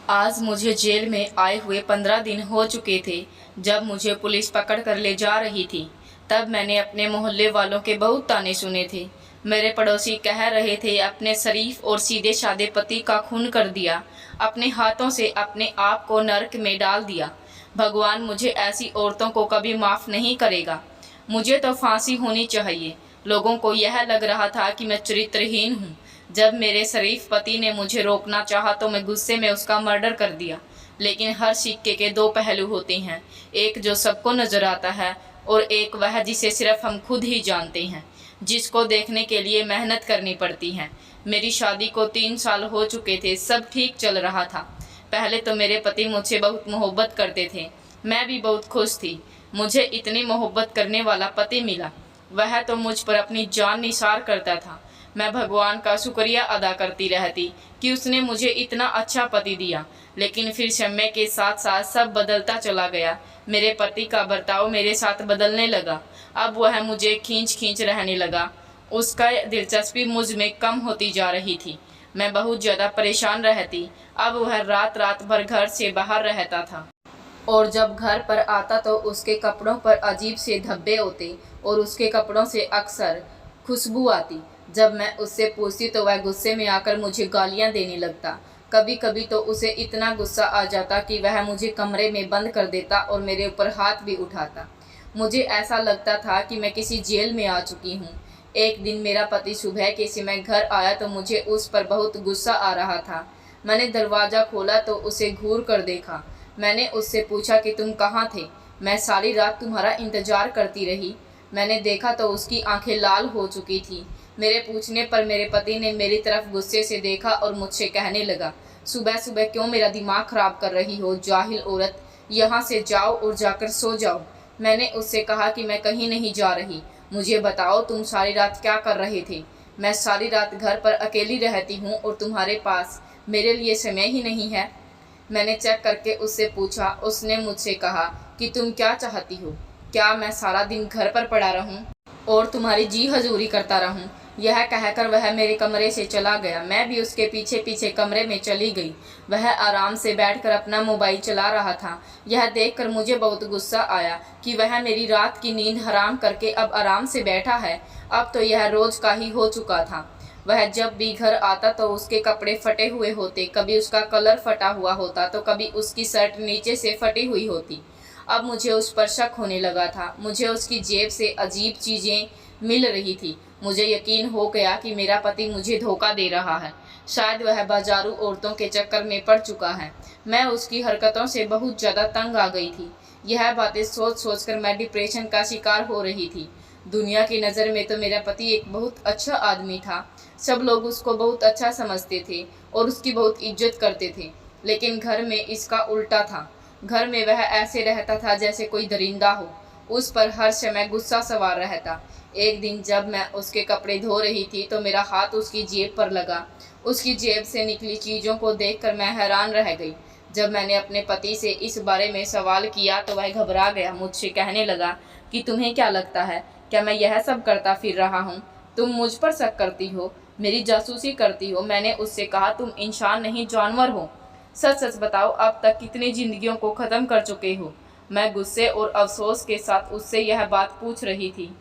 आज मुझे जेल में आए हुए 15 दिन हो चुके थे। जब मुझे पुलिस पकड़ कर ले जा रही थी, तब मैंने अपने मोहल्ले वालों के बहुत ताने सुने थे। मेरे पड़ोसी कह रहे थे अपने शरीफ और सीधे साधे पति का खून कर दिया, अपने हाथों से अपने आप को नरक में डाल दिया। भगवान मुझे ऐसी औरतों को कभी माफ़ नहीं करेगा। मुझे तो फांसी होनी चाहिए। लोगों को यह लग रहा था कि मैं चरित्रहीन हूँ। जब मेरे शरीफ पति ने मुझे रोकना चाहा तो मैं गुस्से में उसका मर्डर कर दिया। लेकिन हर सिक्के के दो पहलू होते हैं, एक जो सबको नजर आता है और एक वह जिसे सिर्फ हम खुद ही जानते हैं, जिसको देखने के लिए मेहनत करनी पड़ती है। मेरी शादी को 3 साल हो चुके थे, सब ठीक चल रहा था। पहले तो मेरे पति मुझसे बहुत मोहब्बत करते थे, मैं भी बहुत खुश थी। मुझे इतनी मोहब्बत करने वाला पति मिला, वह तो मुझ पर अपनी जान निसार करता था। मैं भगवान का शुक्रिया अदा करती रहती कि उसने मुझे इतना अच्छा पति दिया। लेकिन फिर समय के साथ साथ सब बदलता चला गया। मेरे पति का बर्ताव मेरे साथ बदलने लगा। अब वह मुझे खींच खींच रहने लगा। उसका दिलचस्पी मुझ में कम होती जा रही थी। मैं बहुत ज़्यादा परेशान रहती। अब वह रात रात भर घर से बाहर रहता था, और जब घर पर आता तो उसके कपड़ों पर अजीब से धब्बे होते और उसके कपड़ों से अक्सर खुशबू आती। जब मैं उससे पूछती तो वह गुस्से में आकर मुझे गालियां देने लगता। कभी कभी तो उसे इतना गुस्सा आ जाता कि वह मुझे कमरे में बंद कर देता और मेरे ऊपर हाथ भी उठाता। मुझे ऐसा लगता था कि मैं किसी जेल में आ चुकी हूँ। एक दिन मेरा पति सुबह के समय घर आया तो मुझे उस पर बहुत गुस्सा आ रहा था। मैंने दरवाज़ा खोला तो उसे घूर कर देखा। मैंने उससे पूछा कि तुम कहाँ थे? मैं सारी रात तुम्हारा इंतजार करती रही। मैंने देखा तो उसकी आंखें लाल हो चुकी थी। मेरे पूछने पर मेरे पति ने मेरी तरफ गुस्से से देखा और मुझसे कहने लगा, सुबह सुबह क्यों मेरा दिमाग खराब कर रही हो जाहिल औरत, यहाँ से जाओ और जाकर सो जाओ। मैंने उससे कहा कि मैं कहीं नहीं जा रही, मुझे बताओ तुम सारी रात क्या कर रहे थे? मैं सारी रात घर पर अकेली रहती हूँ और तुम्हारे पास मेरे लिए समय ही नहीं है। मैंने चेक करके उससे पूछा। उसने मुझसे कहा कि तुम क्या चाहती हो? क्या मैं सारा दिन घर पर पड़ा रहूं और तुम्हारी जी हजूरी करता रहूं? यह कहकर वह मेरे कमरे से चला गया। मैं भी उसके पीछे पीछे कमरे में चली गई। वह आराम से बैठकर अपना मोबाइल चला रहा था। यह देखकर मुझे बहुत गुस्सा आया कि वह मेरी रात की नींद हराम करके अब आराम से बैठा है। अब तो यह रोज का ही हो चुका था। वह जब भी घर आता तो उसके कपड़े फटे हुए होते, कभी उसका कलर फटा हुआ होता तो कभी उसकी शर्ट नीचे से फटी हुई होती। अब मुझे उस पर शक होने लगा था। मुझे उसकी जेब से अजीब चीज़ें मिल रही थी। मुझे यकीन हो गया कि मेरा पति मुझे धोखा दे रहा है। शायद वह बाजारू औरतों के चक्कर में पड़ चुका है। मैं उसकी हरकतों से बहुत ज़्यादा तंग आ गई थी। यह बातें सोच सोचकर मैं डिप्रेशन का शिकार हो रही थी। दुनिया की नज़र में तो मेरा पति एक बहुत अच्छा आदमी था। सब लोग उसको बहुत अच्छा समझते थे और उसकी बहुत इज्जत करते थे। लेकिन घर में इसका उल्टा था। घर में वह ऐसे रहता था जैसे कोई दरिंदा हो। उस पर हर समय गुस्सा सवार रहता। एक दिन जब मैं उसके कपड़े धो रही थी तो मेरा हाथ उसकी जेब पर लगा। उसकी जेब से निकली चीज़ों को देखकर मैं हैरान रह गई। जब मैंने अपने पति से इस बारे में सवाल किया तो वह घबरा गया। मुझसे कहने लगा कि तुम्हें क्या लगता है, क्या मैं यह सब करता फिर रहा हूँ? तुम मुझ पर शक करती हो, मेरी जासूसी करती हो। मैंने उससे कहा, तुम इंसान नहीं जानवर हो। सच सच बताओ, अब तक कितनी जिंदगियों को ख़त्म कर चुके हो? मैं गुस्से और अफसोस के साथ उससे यह बात पूछ रही थी।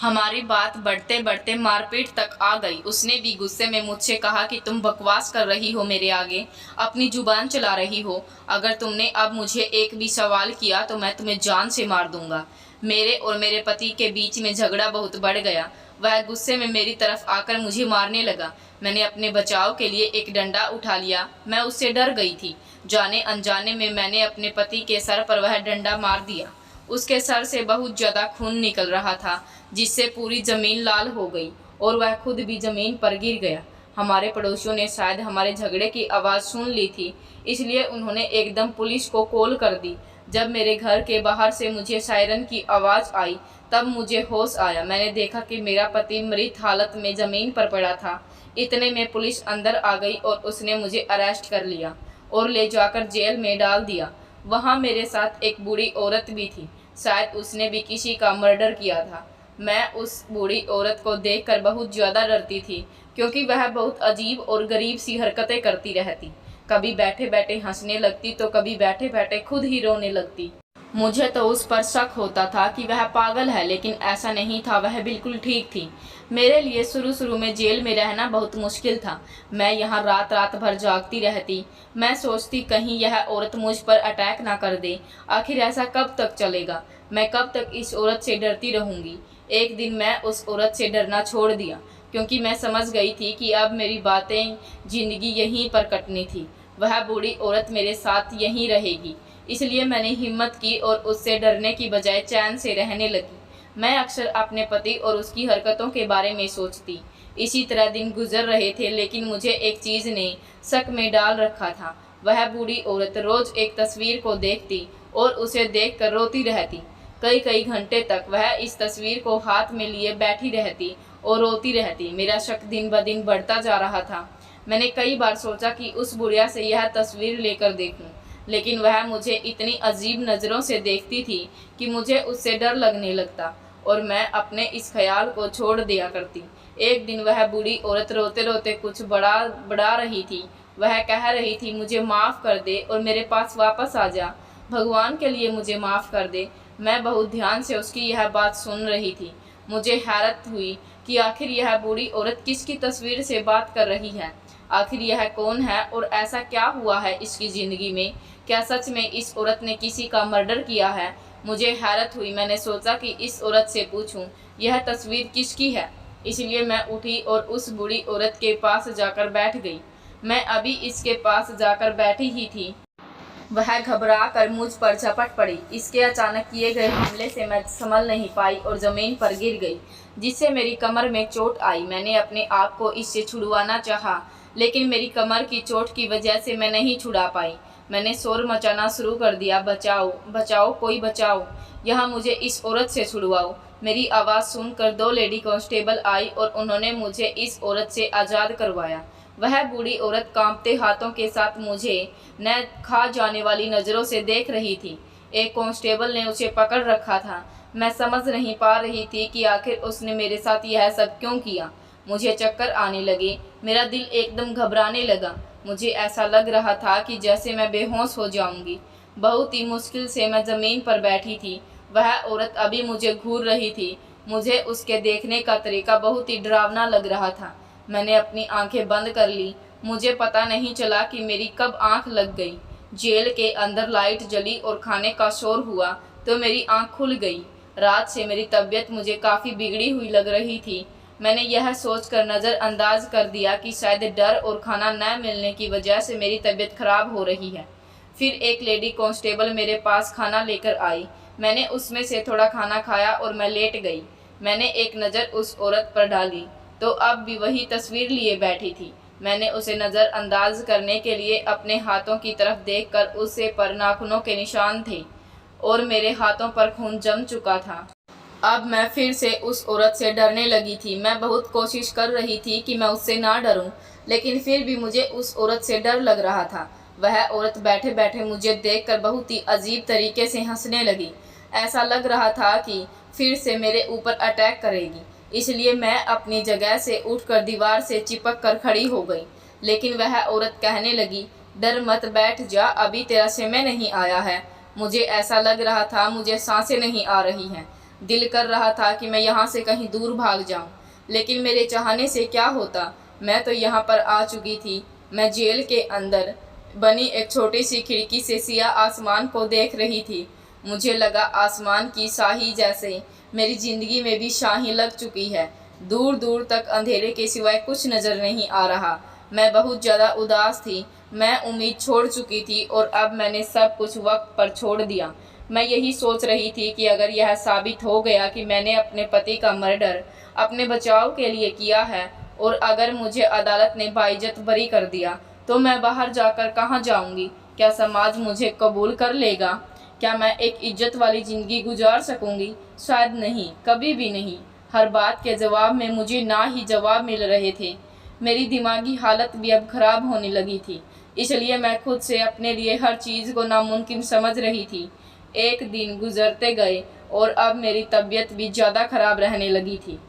हमारी बात बढ़ते बढ़ते मारपीट तक आ गई। उसने भी गुस्से में मुझसे कहा कि तुम बकवास कर रही हो, मेरे आगे अपनी जुबान चला रही हो। अगर तुमने अब मुझे एक भी सवाल किया तो मैं तुम्हें जान से मार दूंगा। मेरे और मेरे पति के बीच में झगड़ा बहुत बढ़ गया। वह गुस्से में मेरी तरफ आकर मुझे मारने लगा। मैंने अपने बचाव के लिए एक डंडा उठा लिया। मैं उससे डर गई थी। जाने अनजाने में मैंने अपने पति के सर पर वह डंडा मार दिया। उसके सर से बहुत ज़्यादा खून निकल रहा था, जिससे पूरी ज़मीन लाल हो गई और वह खुद भी ज़मीन पर गिर गया। हमारे पड़ोसियों ने शायद हमारे झगड़े की आवाज़ सुन ली थी, इसलिए उन्होंने एकदम पुलिस को कॉल कर दी। जब मेरे घर के बाहर से मुझे सायरन की आवाज़ आई तब मुझे होश आया। मैंने देखा कि मेरा पति मृत हालत में ज़मीन पर पड़ा था। इतने में पुलिस अंदर आ गई और उसने मुझे अरेस्ट कर लिया और ले जाकर जेल में डाल दिया। वहाँ मेरे साथ एक बूढ़ी औरत भी थी। शायद उसने भी किसी का मर्डर किया था। मैं उस बूढ़ी औरत को देखकर बहुत ज़्यादा डरती थी, क्योंकि वह बहुत अजीब और गरीब सी हरकतें करती रहती। कभी बैठे बैठे हंसने लगती तो कभी बैठे बैठे खुद ही रोने लगती। मुझे तो उस पर शक होता था कि वह पागल है, लेकिन ऐसा नहीं था, वह बिल्कुल ठीक थी। मेरे लिए शुरू शुरू में जेल में रहना बहुत मुश्किल था। मैं यहाँ रात रात भर जागती रहती। मैं सोचती कहीं यह औरत मुझ पर अटैक ना कर दे। आखिर ऐसा कब तक चलेगा? मैं कब तक इस औरत से डरती रहूँगी? एक दिन मैं उस औरत से डरना छोड़ दिया, क्योंकि मैं समझ गई थी कि अब मेरी बातें जिंदगी यहीं पर कटनी थी। वह बूढ़ी औरत मेरे साथ यहीं रहेगी। इसलिए मैंने हिम्मत की और उससे डरने की बजाय चैन से रहने लगी। मैं अक्सर अपने पति और उसकी हरकतों के बारे में सोचती। इसी तरह दिन गुजर रहे थे, लेकिन मुझे एक चीज़ ने शक में डाल रखा था। वह बूढ़ी औरत रोज एक तस्वीर को देखती और उसे देखकर रोती रहती। कई कई घंटे तक वह इस तस्वीर को हाथ में लिए बैठी रहती और रोती रहती। मेरा शक दिन ब दिन बढ़ता जा रहा था। मैंने कई बार सोचा कि उस बुढ़िया से यह तस्वीर लेकर देखूं, लेकिन वह मुझे इतनी अजीब नज़रों से देखती थी कि मुझे उससे डर लगने लगता और मैं अपने इस ख्याल को छोड़ दिया करती। एक दिन वह बूढ़ी औरत रोते रोते कुछ बड़ा रही थी। वह कह रही थी, मुझे माफ़ कर दे और मेरे पास वापस आ जा। भगवान के लिए मुझे माफ़ कर दे। मैं बहुत ध्यान से उसकी यह बात सुन रही थी। मुझे हैरत हुई कि आखिर यह बूढ़ी औरत किसकी तस्वीर से बात कर रही है। आखिर यह कौन है और ऐसा क्या हुआ है इसकी ज़िंदगी में? क्या सच में इस औरत ने किसी का मर्डर किया है? मुझे हैरत हुई। मैंने सोचा कि इस औरत से पूछूं, यह तस्वीर किसकी है। इसलिए मैं उठी और उस बूढ़ी औरत के पास जाकर बैठ गई। मैं अभी इसके पास जाकर बैठी ही थी, वह घबरा कर मुझ पर झपट पड़ी। इसके अचानक किए गए हमले से मैं संभल नहीं पाई और ज़मीन पर गिर गई, जिससे मेरी कमर में चोट आई। मैंने अपने आप को इससे छुड़वाना चाहा, लेकिन मेरी कमर की चोट की वजह से मैं नहीं छुड़ा पाई। मैंने शोर मचाना शुरू कर दिया, बचाओ बचाओ, कोई बचाओ, यहाँ मुझे इस औरत से छुड़वाओ। मेरी आवाज़ सुनकर 2 लेडी कांस्टेबल आई और उन्होंने मुझे इस औरत से आज़ाद करवाया। वह बूढ़ी औरत कांपते हाथों के साथ मुझे न खा जाने वाली नज़रों से देख रही थी। एक कांस्टेबल ने उसे पकड़ रखा था। मैं समझ नहीं पा रही थी कि आखिर उसने मेरे साथ यह सब क्यों किया। मुझे चक्कर आने लगे, मेरा दिल एकदम घबराने लगा। मुझे ऐसा लग रहा था कि जैसे मैं बेहोश हो जाऊंगी। बहुत ही मुश्किल से मैं ज़मीन पर बैठी थी। वह औरत अभी मुझे घूर रही थी। मुझे उसके देखने का तरीका बहुत ही डरावना लग रहा था। मैंने अपनी आंखें बंद कर ली। मुझे पता नहीं चला कि मेरी कब आंख लग गई। जेल के अंदर लाइट जली और खाने का शोर हुआ तो मेरी आंख खुल गई। रात से मेरी तबीयत मुझे काफ़ी बिगड़ी हुई लग रही थी। मैंने यह सोचकर नज़रअंदाज कर दिया कि शायद डर और खाना न मिलने की वजह से मेरी तबीयत खराब हो रही है। फिर एक लेडी कांस्टेबल मेरे पास खाना लेकर आई। मैंने उसमें से थोड़ा खाना खाया और मैं लेट गई। मैंने एक नज़र उस औरत पर डाली तो अब भी वही तस्वीर लिए बैठी थी। मैंने उसे नज़रअंदाज करने के लिए अपने हाथों की तरफ देखकर उसे पर नाखूनों के निशान थे और मेरे हाथों पर खून जम चुका था। अब मैं फिर से उस औरत से डरने लगी थी। मैं बहुत कोशिश कर रही थी कि मैं उससे ना डरूं, लेकिन फिर भी मुझे उस औरत से डर लग रहा था। वह औरत बैठे बैठे मुझे देखकर बहुत ही अजीब तरीके से हंसने लगी। ऐसा लग रहा था कि फिर से मेरे ऊपर अटैक करेगी। इसलिए मैं अपनी जगह से उठकर दीवार से चिपक कर खड़ी हो गई। लेकिन वह औरत कहने लगी, डर मत, बैठ जा, अभी तेरा समय नहीं आया है। मुझे ऐसा लग रहा था मुझे सांसें नहीं आ रही हैं। दिल कर रहा था कि मैं यहाँ से कहीं दूर भाग जाऊँ, लेकिन मेरे चाहने से क्या होता। मैं तो यहाँ पर आ चुकी थी। मैं जेल के अंदर बनी एक छोटी सी खिड़की से सिया आसमान को देख रही थी। मुझे लगा आसमान की शाही जैसे मेरी ज़िंदगी में भी शाही लग चुकी है। दूर दूर तक अंधेरे के सिवाय कुछ नज़र नहीं आ रहा। मैं बहुत ज़्यादा उदास थी। मैं उम्मीद छोड़ चुकी थी और अब मैंने सब कुछ वक्त पर छोड़ दिया। मैं यही सोच रही थी कि अगर यह साबित हो गया कि मैंने अपने पति का मर्डर अपने बचाव के लिए किया है और अगर मुझे अदालत ने बाइज्जत बरी कर दिया तो मैं बाहर जाकर कहाँ जाऊँगी? क्या समाज मुझे कबूल कर लेगा? क्या मैं एक इज्जत वाली ज़िंदगी गुजार सकूँगी? शायद नहीं, कभी भी नहीं। हर बात के जवाब में मुझे ना ही जवाब मिल रहे थे। मेरी दिमागी हालत भी अब ख़राब होने लगी थी। इसलिए मैं खुद से अपने लिए हर चीज़ को नामुमकिन समझ रही थी। एक दिन गुजरते गए और अब मेरी तबीयत भी ज़्यादा ख़राब रहने लगी थी।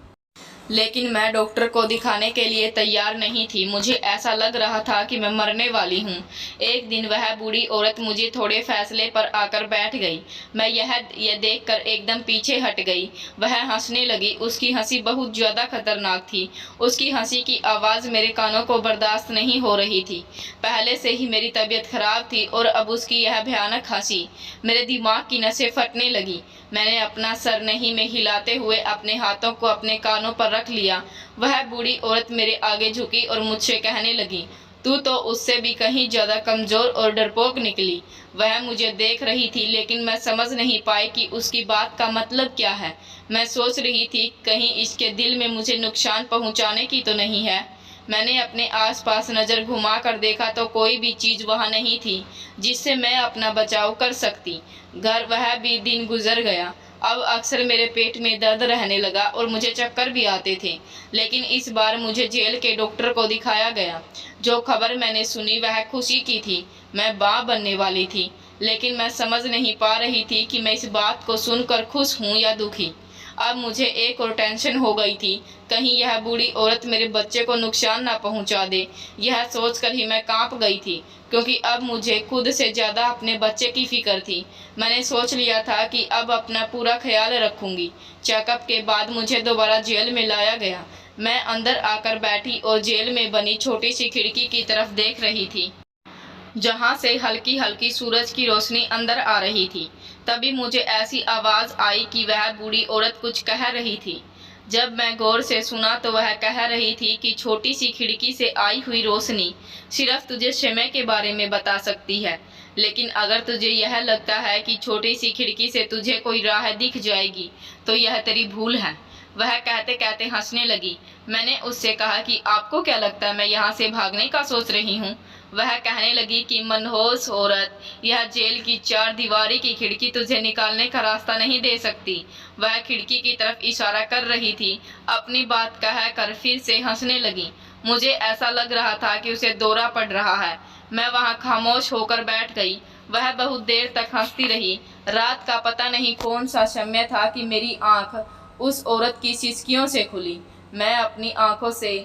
लेकिन मैं डॉक्टर को दिखाने के लिए तैयार नहीं थी। मुझे ऐसा लग रहा था कि मैं मरने वाली हूँ। एक दिन वह बूढ़ी औरत मुझे थोड़े फैसले पर आकर बैठ गई। मैं यह देखकर एकदम पीछे हट गई। वह हंसने लगी। उसकी हंसी बहुत ज़्यादा खतरनाक थी। उसकी हंसी की आवाज़ मेरे कानों को बर्दाश्त नहीं हो रही थी। पहले से ही मेरी तबीयत खराब थी और अब उसकी यह भयानक हंसी, मेरे दिमाग की नसें फटने लगी। मैंने अपना सर नहीं में हिलाते हुए अपने हाथों को अपने कानों पर रख लिया। वह बूढ़ी औरत मेरे आगे झुकी और मुझसे कहने लगी, तू तो उससे भी कहीं ज़्यादा कमज़ोर और डरपोक निकली। वह मुझे देख रही थी, लेकिन मैं समझ नहीं पाई कि उसकी बात का मतलब क्या है। मैं सोच रही थी कहीं इसके दिल में मुझे नुकसान पहुंचाने की तो नहीं है। मैंने अपने आसपास नज़र घुमा कर देखा तो कोई भी चीज़ वहाँ नहीं थी जिससे मैं अपना बचाव कर सकती। घर वह भी दिन गुजर गया। अब अक्सर मेरे पेट में दर्द रहने लगा और मुझे चक्कर भी आते थे। लेकिन इस बार मुझे जेल के डॉक्टर को दिखाया गया। जो खबर मैंने सुनी वह खुशी की थी। मैं मां बनने वाली थी, लेकिन मैं समझ नहीं पा रही थी कि मैं इस बात को सुनकर खुश हूँ या दुखी। अब मुझे एक और टेंशन हो गई थी, कहीं यह बूढ़ी औरत मेरे बच्चे को नुकसान ना पहुंचा दे। यह सोचकर ही मैं कांप गई थी, क्योंकि अब मुझे खुद से ज़्यादा अपने बच्चे की फिक्र थी। मैंने सोच लिया था कि अब अपना पूरा ख्याल रखूंगी। चेकअप के बाद मुझे दोबारा जेल में लाया गया। मैं अंदर आकर बैठी और जेल में बनी छोटी सी खिड़की की तरफ देख रही थी, जहां से हल्की हल्की सूरज की रोशनी अंदर आ रही थी। तभी मुझे ऐसी आवाज़ आई कि वह बूढ़ी औरत कुछ कह रही थी। जब मैं गौर से सुना तो वह कह रही थी कि छोटी सी खिड़की से आई हुई रोशनी सिर्फ तुझे समय के बारे में बता सकती है, लेकिन अगर तुझे यह लगता है कि छोटी सी खिड़की से तुझे कोई राह दिख जाएगी तो यह तेरी भूल है। वह कहते कहते हंसने लगी। मैंने उससे कहा कि आपको क्या लगता है मैं यहाँ से भागने का सोच रही हूँ? वह कहने लगी कि मनहूस औरत, यह जेल की चार दीवारी की खिड़की तुझे निकालने का रास्ता नहीं दे सकती। वह खिड़की की तरफ इशारा कर रही थी। अपनी बात कहकर फिर से हंसने लगी। मुझे ऐसा लग रहा था कि उसे दौरा पड़ रहा है। मैं वहां खामोश होकर बैठ गई। वह बहुत देर तक हंसती रही। रात का पता नहीं कौन सा समय था कि मेरी आंख उस औरत की सिसकियों से खुली। मैं अपनी आंखों से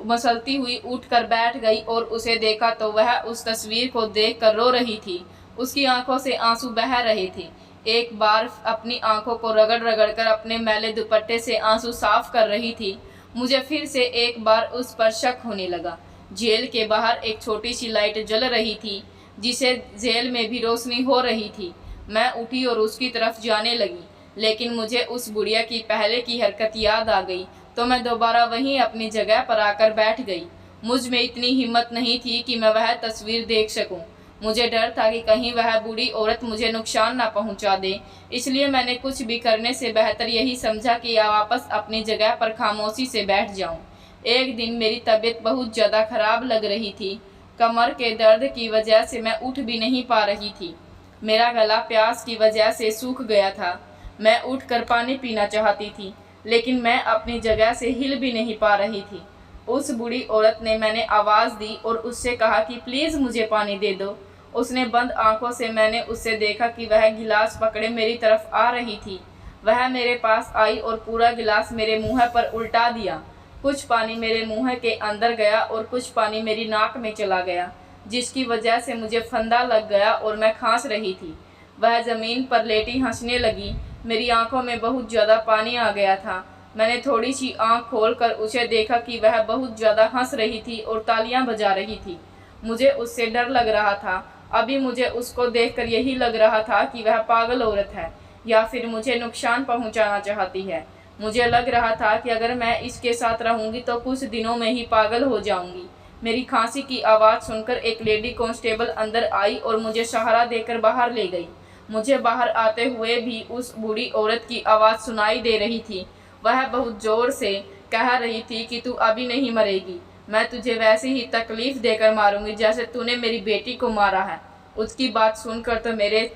मसलती हुई उठकर बैठ गई और उसे देखा तो वह उस तस्वीर को देखकर रो रही थी। उसकी आंखों से आंसू बह रहे थे। एक बार अपनी आंखों को रगड़ रगड़ कर अपने मैले दुपट्टे से आंसू साफ कर रही थी। मुझे फिर से एक बार उस पर शक होने लगा। जेल के बाहर एक छोटी सी लाइट जल रही थी, जिसे जेल में भी रोशनी हो रही थी। मैं उठी और उसकी तरफ जाने लगी, लेकिन मुझे उस बुढ़िया की पहले की हरकत याद आ गई तो मैं दोबारा वहीं अपनी जगह पर आकर बैठ गई। मुझ में इतनी हिम्मत नहीं थी कि मैं वह तस्वीर देख सकूं। मुझे डर था कि कहीं वह बूढ़ी औरत मुझे नुकसान ना पहुंचा दे, इसलिए मैंने कुछ भी करने से बेहतर यही समझा कि वापस अपनी जगह पर खामोशी से बैठ जाऊं। एक दिन मेरी तबीयत बहुत ज़्यादा खराब लग रही थी। कमर के दर्द की वजह से मैं उठ भी नहीं पा रही थी। मेरा गला प्यास की वजह से सूख गया था। मैं उठकर पानी पीना चाहती थी, लेकिन मैं अपनी जगह से हिल भी नहीं पा रही थी। उस बूढ़ी औरत ने मैंने आवाज़ दी और उससे कहा कि प्लीज़ मुझे पानी दे दो। उसने बंद आंखों से मैंने उससे देखा कि वह गिलास पकड़े मेरी तरफ आ रही थी। वह मेरे पास आई और पूरा गिलास मेरे मुंह पर उल्टा दिया। कुछ पानी मेरे मुंह के अंदर गया और कुछ पानी मेरी नाक में चला गया, जिसकी वजह से मुझे फंदा लग गया और मैं खांस रही थी। वह ज़मीन पर लेटी हंसने लगी। मेरी आंखों में बहुत ज़्यादा पानी आ गया था। मैंने थोड़ी सी आंख खोलकर उसे देखा कि वह बहुत ज़्यादा हंस रही थी और तालियां बजा रही थी। मुझे उससे डर लग रहा था। अभी मुझे उसको देखकर यही लग रहा था कि वह पागल औरत है या फिर मुझे नुकसान पहुंचाना चाहती है। मुझे लग रहा था कि अगर मैं इसके साथ रहूंगी तो कुछ दिनों में ही पागल हो जाऊंगी। मेरी खांसी की आवाज़ सुनकर एक लेडी कांस्टेबल अंदर आई और मुझे सहारा देकर बाहर ले गई। मुझे बाहर आते हुए भी उस बूढ़ी औरत की आवाज़ सुनाई दे रही थी। वह बहुत ज़ोर से कह रही थी कि तू अभी नहीं मरेगी, मैं तुझे वैसे ही तकलीफ़ देकर मारूंगी जैसे तूने मेरी बेटी को मारा है। उसकी बात सुनकर तो मेरे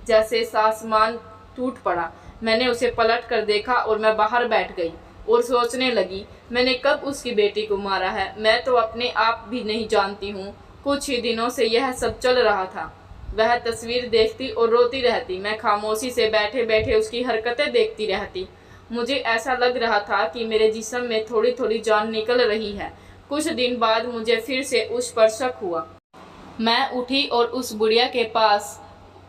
जैसे आसमान टूट पड़ा। मैंने उसे पलट कर देखा और मैं बाहर बैठ गई और सोचने लगी, मैंने कब उसकी बेटी को मारा है? मैं तो अपने आप भी नहीं जानती हूँ। कुछ ही दिनों से यह सब चल रहा था। वह तस्वीर देखती और रोती रहती। मैं खामोशी से बैठे बैठे उसकी हरकतें देखती रहती। मुझे ऐसा लग रहा था कि मेरे जिस्म में थोड़ी थोड़ी जान निकल रही है। कुछ दिन बाद मुझे फिर से उस पर शक हुआ। मैं उठी और उस बुढ़िया के पास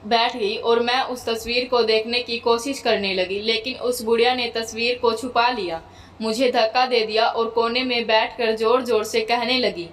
बैठ गई और मैं उस तस्वीर को देखने की कोशिश करने लगी, लेकिन उस बुढ़िया ने तस्वीर को छुपा लिया, मुझे धक्का दे दिया और कोने में बैठकर जोर जोर से कहने लगी,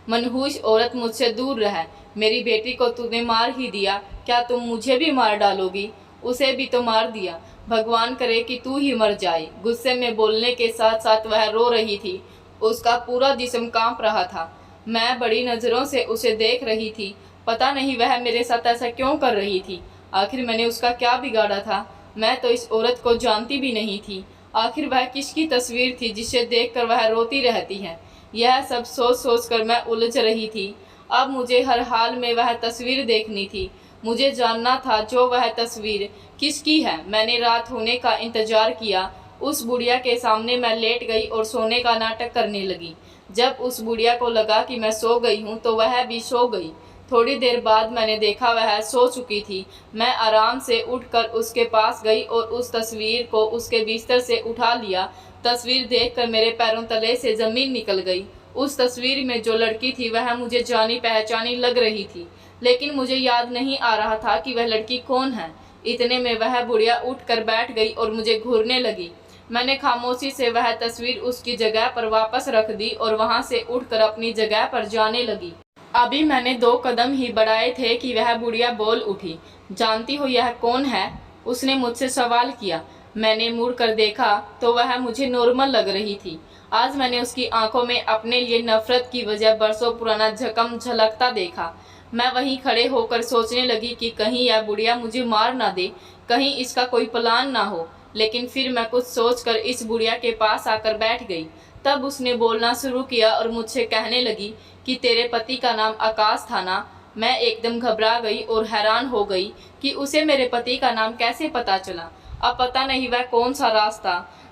मनहूस औरत, मुझसे दूर रह। मेरी बेटी को तूने मार ही दिया, क्या तुम मुझे भी मार डालोगी? उसे भी तो मार दिया, भगवान करे कि तू ही मर जाए। गुस्से में बोलने के साथ साथ वह रो रही थी, उसका पूरा जिस्म कांप रहा था। मैं बड़ी नज़रों से उसे देख रही थी। पता नहीं वह मेरे साथ ऐसा क्यों कर रही थी। आखिर मैंने उसका क्या बिगाड़ा था? मैं तो इस औरत को जानती भी नहीं थी। आखिर वह किसकी तस्वीर थी जिसे देखकर वह रोती रहती है? यह सब सोच सोच कर मैं उलझ रही थी। अब मुझे हर हाल में वह तस्वीर देखनी थी। मुझे जानना था जो वह तस्वीर किसकी है। मैंने रात होने का इंतजार किया। उस बुढ़िया के सामने मैं लेट गई और सोने का नाटक करने लगी। जब उस बुढ़िया को लगा कि मैं सो गई हूँ तो वह भी सो गई। थोड़ी देर बाद मैंने देखा वह सो चुकी थी। मैं आराम से उठकर उसके पास गई और उस तस्वीर को उसके बिस्तर से उठा लिया। तस्वीर देखकर मेरे पैरों तले से ज़मीन निकल गई। उस तस्वीर में जो लड़की थी वह मुझे जानी पहचानी लग रही थी, लेकिन मुझे याद नहीं आ रहा था कि वह लड़की कौन है। इतने में वह बुढ़िया उठकर बैठ गई और मुझे घूरने लगी। मैंने खामोशी से वह तस्वीर उसकी जगह पर वापस रख दी और वहां से उठकर अपनी जगह पर जाने लगी। अभी मैंने 2 कदम ही बढ़ाए थे कि वह बुढ़िया बोल उठी, जानती हो यह कौन है? उसने मुझसे सवाल किया। मैंने मुड़कर देखा तो वह मुझे नॉर्मल लग रही थी। आज मैंने उसकी आंखों में अपने लिए नफरत की वजह बरसों पुराना जख्म झलकता देखा। मैं वहीं खड़े होकर सोचने लगी कि कहीं यह बुढ़िया मुझे मार ना दे, कहीं इसका कोई प्लान ना हो। लेकिन फिर मैं कुछ सोचकर इस बुढ़िया के पास आकर बैठ गई। तब उसने बोलना शुरू किया और मुझसे कहने लगी कि तेरे पति का नाम आकाश था ना? मैं एकदम घबरा गई और हैरान हो गई कि उसे मेरे पति का नाम कैसे पता चला। अब पता नहीं वह कौन सा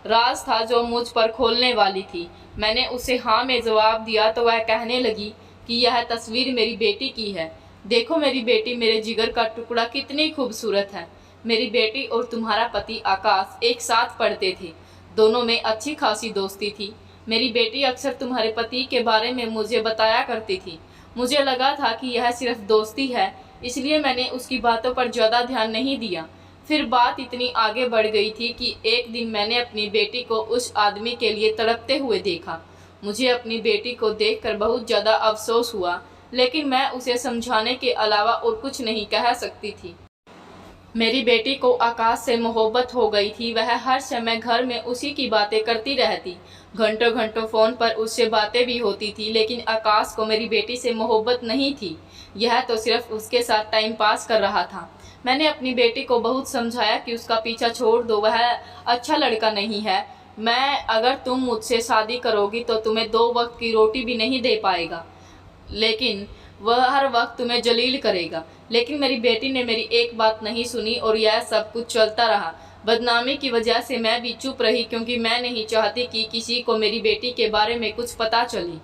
राज था जो मुझ पर खोलने वाली थी। मैंने उसे हाँ में जवाब दिया तो वह कहने लगी कि यह तस्वीर मेरी बेटी की है। देखो मेरी बेटी, मेरे जिगर का टुकड़ा, कितनी खूबसूरत है। मेरी बेटी और तुम्हारा पति आकाश एक साथ पढ़ते थे, दोनों में अच्छी खासी दोस्ती थी। मेरी बेटी अक्सर तुम्हारे पति के बारे में मुझे बताया करती थी। मुझे लगा था कि यह सिर्फ दोस्ती है, इसलिए मैंने उसकी बातों पर ज़्यादा ध्यान नहीं दिया। फिर बात इतनी आगे बढ़ गई थी कि एक दिन मैंने अपनी बेटी को उस आदमी के लिए तड़पते हुए देखा। मुझे अपनी बेटी को देखकर बहुत ज़्यादा अफसोस हुआ, लेकिन मैं उसे समझाने के अलावा और कुछ नहीं कह सकती थी। मेरी बेटी को आकाश से मोहब्बत हो गई थी। वह हर समय घर में उसी की बातें करती रहती, घंटों घंटों फ़ोन पर उससे बातें भी होती थी। लेकिन आकाश को मेरी बेटी से मोहब्बत नहीं थी, यह तो सिर्फ उसके साथ टाइम पास कर रहा था। मैंने अपनी बेटी को बहुत समझाया कि उसका पीछा छोड़ दो, वह अच्छा लड़का नहीं है। अगर तुम मुझसे शादी करोगी तो तुम्हें 2 वक्त की रोटी भी नहीं दे पाएगा, लेकिन वह हर वक्त तुम्हें जलील करेगा। लेकिन मेरी बेटी ने मेरी एक बात नहीं सुनी और यह सब कुछ चलता रहा। बदनामी की वजह से मैं भी चुप रही, क्योंकि मैं नहीं चाहती कि किसी को मेरी बेटी के बारे में कुछ पता चले।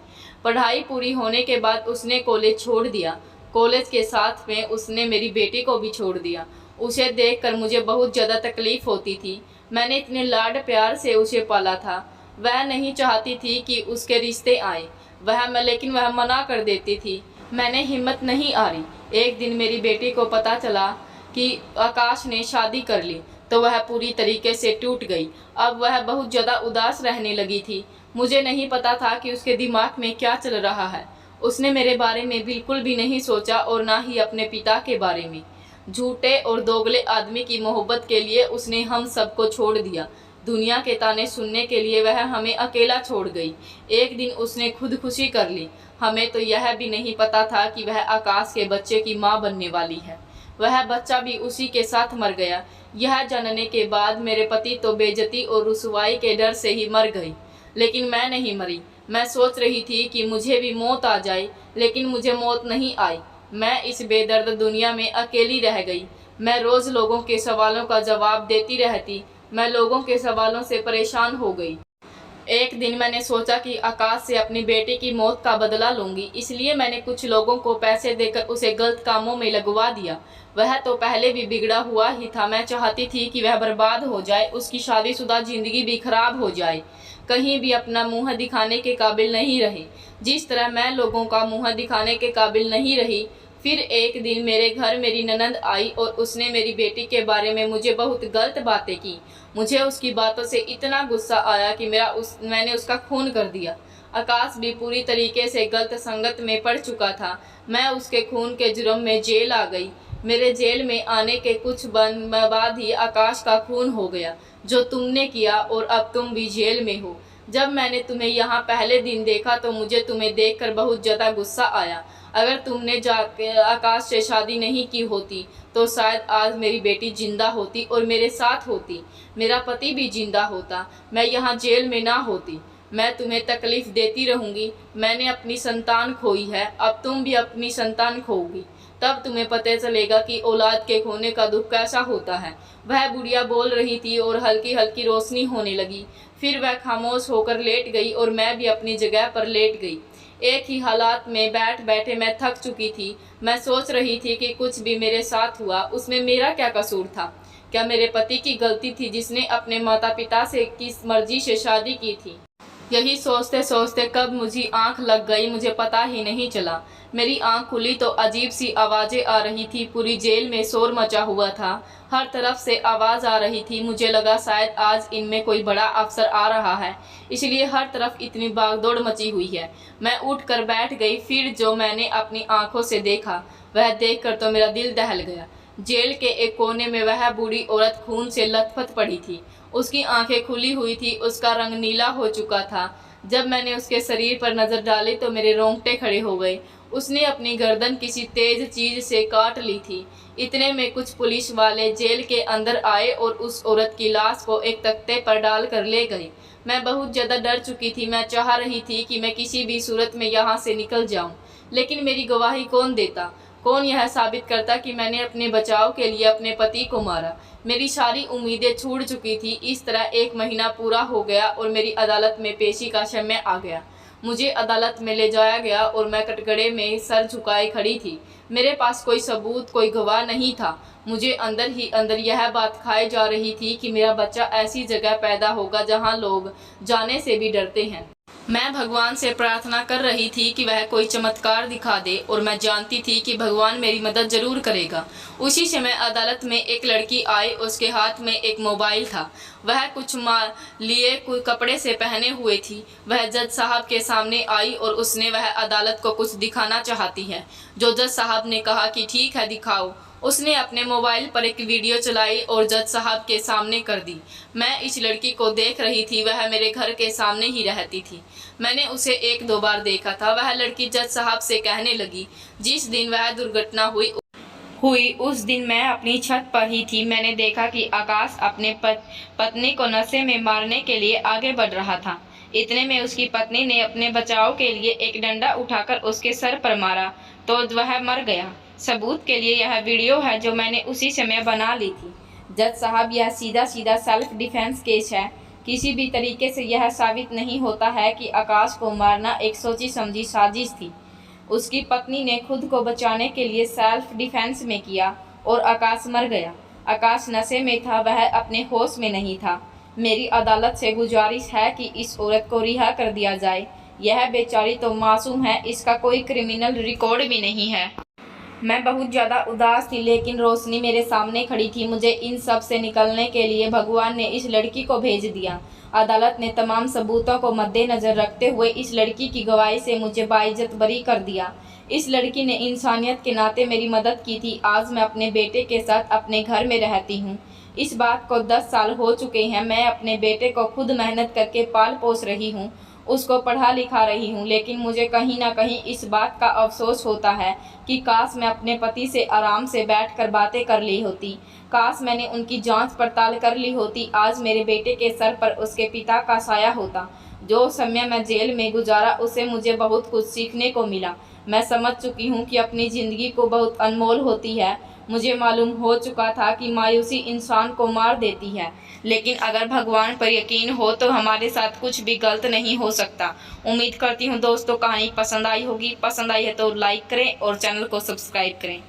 पढ़ाई पूरी होने के बाद उसने कॉलेज छोड़ दिया। कॉलेज के साथ में उसने मेरी बेटी को भी छोड़ दिया। उसे देखकर मुझे बहुत ज़्यादा तकलीफ़ होती थी। मैंने इतने लाड प्यार से उसे पाला था। वह नहीं चाहती थी कि उसके रिश्ते आए, लेकिन वह मना कर देती थी। मैंने हिम्मत नहीं हारी। एक दिन मेरी बेटी को पता चला कि आकाश ने शादी कर ली तो वह पूरी तरीके से टूट गई। अब वह बहुत ज़्यादा उदास रहने लगी थी। मुझे नहीं पता था कि उसके दिमाग में क्या चल रहा है। उसने मेरे बारे में बिल्कुल भी नहीं सोचा और ना ही अपने पिता के बारे में। झूठे और दोगले आदमी की मोहब्बत के लिए उसने हम सबको छोड़ दिया। दुनिया के ताने सुनने के लिए वह हमें अकेला छोड़ गई। एक दिन उसने खुदकुशी कर ली। हमें तो यह भी नहीं पता था कि वह आकाश के बच्चे की माँ बनने वाली है। वह बच्चा भी उसी के साथ मर गया। यह जानने के बाद मेरे पति तो बेइज्जती और रुसवाई के डर से ही मर गई, लेकिन मैं नहीं मरी। मैं सोच रही थी कि मुझे भी मौत आ जाए, लेकिन मुझे मौत नहीं आई। मैं इस बेदर्द दुनिया में अकेली रह गई। मैं रोज़ लोगों के सवालों का जवाब देती रहती। मैं लोगों के सवालों से परेशान हो गई। एक दिन मैंने सोचा कि आकाश से अपनी बेटी की मौत का बदला लूंगी, इसलिए मैंने कुछ लोगों को पैसे देकर उसे गलत कामों में लगवा दिया। वह तो पहले भी बिगड़ा हुआ ही था, मैं चाहती थी कि वह बर्बाद हो जाए, उसकी शादीशुदा जिंदगी भी खराब हो जाए, कहीं भी अपना मुंह दिखाने के काबिल नहीं रहे, जिस तरह मैं लोगों का मुंह दिखाने के काबिल नहीं रही। फिर एक दिन मेरे घर मेरी ननंद आई और उसने मेरी बेटी के बारे में मुझे बहुत गलत बातें की। मुझे उसकी बातों से इतना गुस्सा आया कि मैंने उसका खून कर दिया। आकाश भी पूरी तरीके से गलत संगत में पड़ चुका था। मैं उसके खून के जुर्म में जेल आ गई। मेरे जेल में आने के कुछ बाद ही आकाश का खून हो गया, जो तुमने किया, और अब तुम भी जेल में हो। जब मैंने तुम्हें यहाँ पहले दिन देखा तो मुझे तुम्हें देखकर बहुत ज़्यादा गुस्सा आया। अगर तुमने जाकर आकाश से शादी नहीं की होती तो शायद आज मेरी बेटी जिंदा होती और मेरे साथ होती, मेरा पति भी जिंदा होता, मैं यहाँ जेल में ना होती। मैं तुम्हें तकलीफ देती रहूँगी। मैंने अपनी संतान खोई है, अब तुम भी अपनी संतान खोओगी, तब तुम्हें पता चलेगा कि औलाद के खोने का दुख कैसा होता है। वह बुढ़िया बोल रही थी और हल्की हल्की रोशनी होने लगी। फिर वह खामोश होकर लेट गई और मैं भी अपनी जगह पर लेट गई। एक ही हालात में बैठ बैठे मैं थक चुकी थी। मैं सोच रही थी कि कुछ भी मेरे साथ हुआ उसमें मेरा क्या कसूर था। क्या मेरे पति की गलती थी जिसने अपने माता पिता से किस मर्जी से शादी की थी। यही सोचते सोचते कब मुझे आंख लग गई मुझे पता ही नहीं चला। मेरी आंख खुली तो अजीब सी आवाज़ें आ रही थी। पूरी जेल में शोर मचा हुआ था, हर तरफ से आवाज़ आ रही थी। मुझे लगा शायद आज इनमें कोई बड़ा अफसर आ रहा है, इसलिए हर तरफ इतनी भागदौड़ मची हुई है। मैं उठकर बैठ गई। फिर जो मैंने अपनी आंखों से देखा वह देखकर तो मेरा दिल दहल गया। जेल के एक कोने में वह बूढ़ी औरत खून से लथपथ पड़ी थी। उसकी आंखें खुली हुई थी, उसका रंग नीला हो चुका था। जब मैंने उसके शरीर पर नज़र डाली तो मेरे रोंगटे खड़े हो गए। उसने अपनी गर्दन किसी तेज चीज से काट ली थी। इतने में कुछ पुलिस वाले जेल के अंदर आए और उस औरत की लाश को एक तख्ते पर डाल कर ले गए। मैं बहुत ज़्यादा डर चुकी थी। मैं चाह रही थी कि मैं किसी भी सूरत में यहाँ से निकल जाऊँ, लेकिन मेरी गवाही कौन देता, कौन यह साबित करता कि मैंने अपने बचाव के लिए अपने पति को मारा। मेरी सारी उम्मीदें छूट चुकी थी। इस तरह 1 महीना पूरा हो गया और मेरी अदालत में पेशी का समय आ गया। मुझे अदालत में ले जाया गया और मैं कटघरे में सर झुकाए खड़ी थी। मेरे पास कोई सबूत, कोई गवाह नहीं था। मुझे अंदर ही अंदर यह बात खाई जा रही थी कि मेरा बच्चा ऐसी जगह पैदा होगा जहां लोग जाने से भी डरते हैं। मैं भगवान से प्रार्थना कर रही थी कि वह कोई चमत्कार दिखा दे, और मैं जानती थी कि भगवान मेरी मदद जरूर करेगा। उसी समय अदालत में एक लड़की आई, उसके हाथ में एक मोबाइल था। वह कुछ लिए कोई कपड़े से पहने हुए थी। वह जज साहब के सामने आई और उसने वह अदालत को कुछ दिखाना चाहती है। जो जज साहब ने कहा कि ठीक है दिखाओ। उसने अपने मोबाइल पर एक वीडियो चलाई और जज साहब के सामने कर दी। मैं इस लड़की को देख रही थी, वह मेरे घर के सामने ही रहती थी। मैंने उसे 1-2 बार देखा था। वह लड़की जज साहब से कहने लगी, जिस दिन वह दुर्घटना हुई उस दिन मैं अपनी छत पर ही थी। मैंने देखा कि आकाश अपने पत्नी को नशे में मारने के लिए आगे बढ़ रहा था। इतने में उसकी पत्नी ने अपने बचाव के लिए एक डंडा उठाकर उसके सर पर मारा तो वह मर गया। सबूत के लिए यह वीडियो है जो मैंने उसी समय बना ली थी। जज साहब, यह सीधा सीधा सेल्फ डिफेंस केस है। किसी भी तरीके से यह साबित नहीं होता है कि आकाश को मारना एक सोची समझी साजिश थी। उसकी पत्नी ने खुद को बचाने के लिए सेल्फ डिफेंस में किया और आकाश मर गया। आकाश नशे में था, वह अपने होश में नहीं था। मेरी अदालत से गुजारिश है कि इस औरत को रिहा कर दिया जाए। यह बेचारी तो मासूम है, इसका कोई क्रिमिनल रिकॉर्ड भी नहीं है। मैं बहुत ज़्यादा उदास थी, लेकिन रोशनी मेरे सामने खड़ी थी। मुझे इन सब से निकलने के लिए भगवान ने इस लड़की को भेज दिया। अदालत ने तमाम सबूतों को मद्देनज़र रखते हुए इस लड़की की गवाही से मुझे बाइज्जत बरी कर दिया। इस लड़की ने इंसानियत के नाते मेरी मदद की थी। आज मैं अपने बेटे के साथ अपने घर में रहती हूँ। इस बात को 10 साल हो चुके हैं। मैं अपने बेटे को खुद मेहनत करके पाल पोस रही हूँ, उसको पढ़ा लिखा रही हूँ, लेकिन मुझे कहीं ना कहीं इस बात का अफसोस होता है कि काश मैं अपने पति से आराम से बैठकर बातें कर ली होती। काश मैंने उनकी जांच पड़ताल कर ली होती। आज मेरे बेटे के सर पर उसके पिता का साया होता। जो समय मैं जेल में गुजारा उससे मुझे बहुत कुछ सीखने को मिला। मैं समझ चुकी हूँ कि अपनी ज़िंदगी को बहुत अनमोल होती है। मुझे मालूम हो चुका था कि मायूसी इंसान को मार देती है, लेकिन अगर भगवान पर यकीन हो तो हमारे साथ कुछ भी गलत नहीं हो सकता। उम्मीद करती हूँ दोस्तों कहानी पसंद आई होगी। पसंद आई है तो लाइक करें और चैनल को सब्सक्राइब करें।